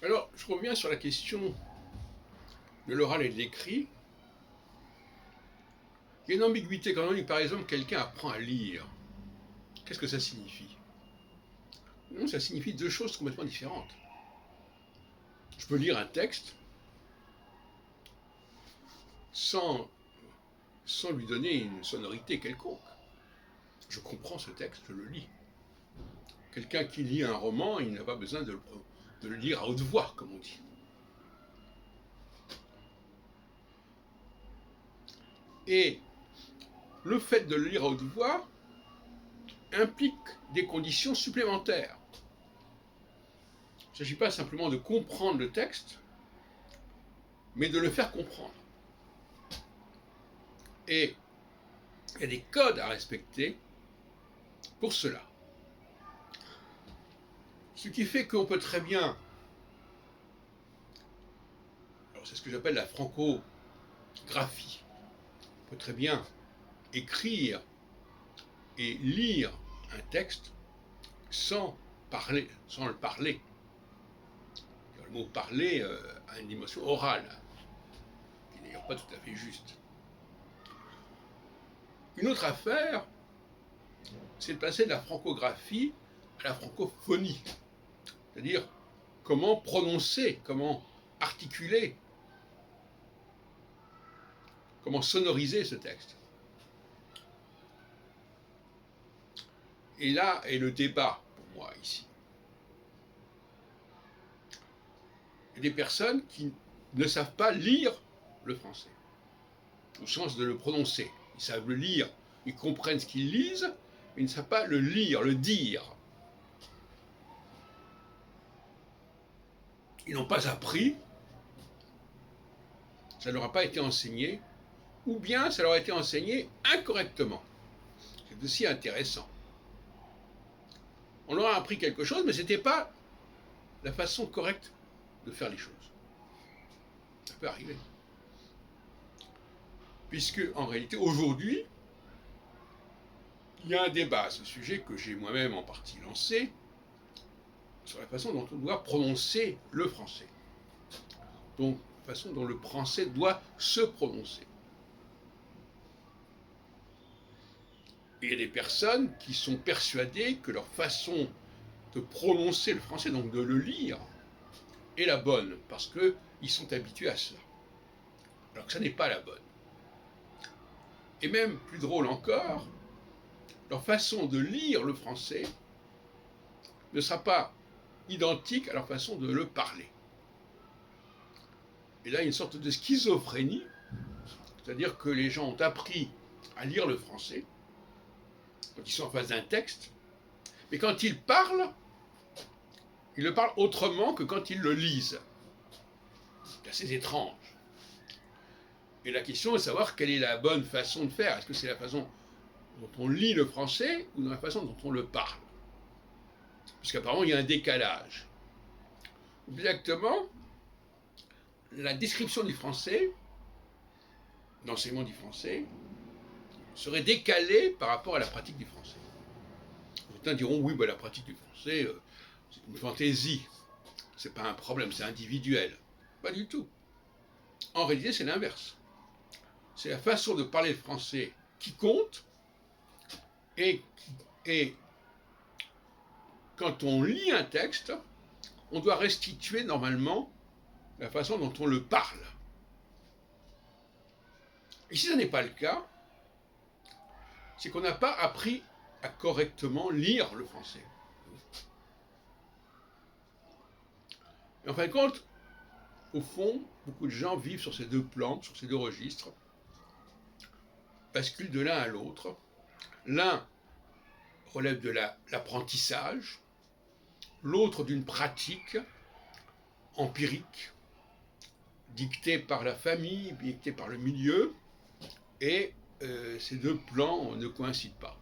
Alors, je reviens sur la question de l'oral et de l'écrit. Il y a une ambiguïté quand même, par exemple, quelqu'un apprend à lire. Qu'est-ce que ça signifie? Non, ça signifie deux choses complètement différentes. Je peux lire un texte sans, sans lui donner une sonorité quelconque. Je comprends ce texte, je le lis. Quelqu'un qui lit un roman, il n'a pas besoin de le lire à haute voix, comme on dit. Et le fait de le lire à haute voix implique des conditions supplémentaires. Il ne s'agit pas simplement de comprendre le texte, mais de le faire comprendre. Et il y a des codes à respecter pour cela. Ce qui fait qu'on peut très bien, alors c'est ce que j'appelle la francographie, on peut très bien écrire et lire un texte sans parler, sans le parler. Le mot parler a une dimension orale, qui n'est d'ailleurs pas tout à fait juste. Une autre affaire, c'est de passer de la francographie à la francophonie, c'est-à-dire comment prononcer, comment articuler, comment sonoriser ce texte. Et là est le débat pour moi ici. Il y a des personnes qui ne savent pas lire le français, au sens de le prononcer. Ils savent le lire, ils comprennent ce qu'ils lisent, mais ils ne savent pas le lire, le dire. Ils n'ont pas appris, ça ne leur a pas été enseigné, ou bien ça leur a été enseigné incorrectement. C'est aussi intéressant. On leur a appris quelque chose, mais ce n'était pas la façon correcte de faire les choses. Ça peut arriver. Puisque, en réalité, aujourd'hui, il y a un débat à ce sujet que j'ai moi-même en partie lancé sur la façon dont on doit prononcer le français. Donc, la façon dont le français doit se prononcer. Et il y a des personnes qui sont persuadées que leur façon de prononcer le français, donc de le lire, est la bonne, parce qu'ils sont habitués à cela. Alors que ça n'est pas la bonne. Et même plus drôle encore, leur façon de lire le français ne sera pas identique à leur façon de le parler. Et là, il y a une sorte de schizophrénie, c'est-à-dire que les gens ont appris à lire le français quand ils sont en face d'un texte, mais quand ils le parlent autrement que quand ils le lisent. C'est assez étrange. Et la question est de savoir quelle est la bonne façon de faire. Est-ce que c'est la façon dont on lit le français ou dans la façon dont on le parle? Parce qu'apparemment, il y a un décalage. Exactement, la description du français, l'enseignement du français, serait décalée par rapport à la pratique du français. Certains diront, oui, la pratique du français, c'est une fantaisie. C'est pas un problème, c'est individuel. Pas du tout. En réalité, c'est l'inverse. C'est la façon de parler le français qui compte, et quand on lit un texte, on doit restituer normalement la façon dont on le parle. Et si ce n'est pas le cas, c'est qu'on n'a pas appris à correctement lire le français. Et en fin de compte, au fond, beaucoup de gens vivent sur ces deux plans, sur ces deux registres, basculent de l'un à l'autre. L'un relève de l'apprentissage, l'autre d'une pratique empirique, dictée par la famille, dictée par le milieu, et ces deux plans ne coïncident pas.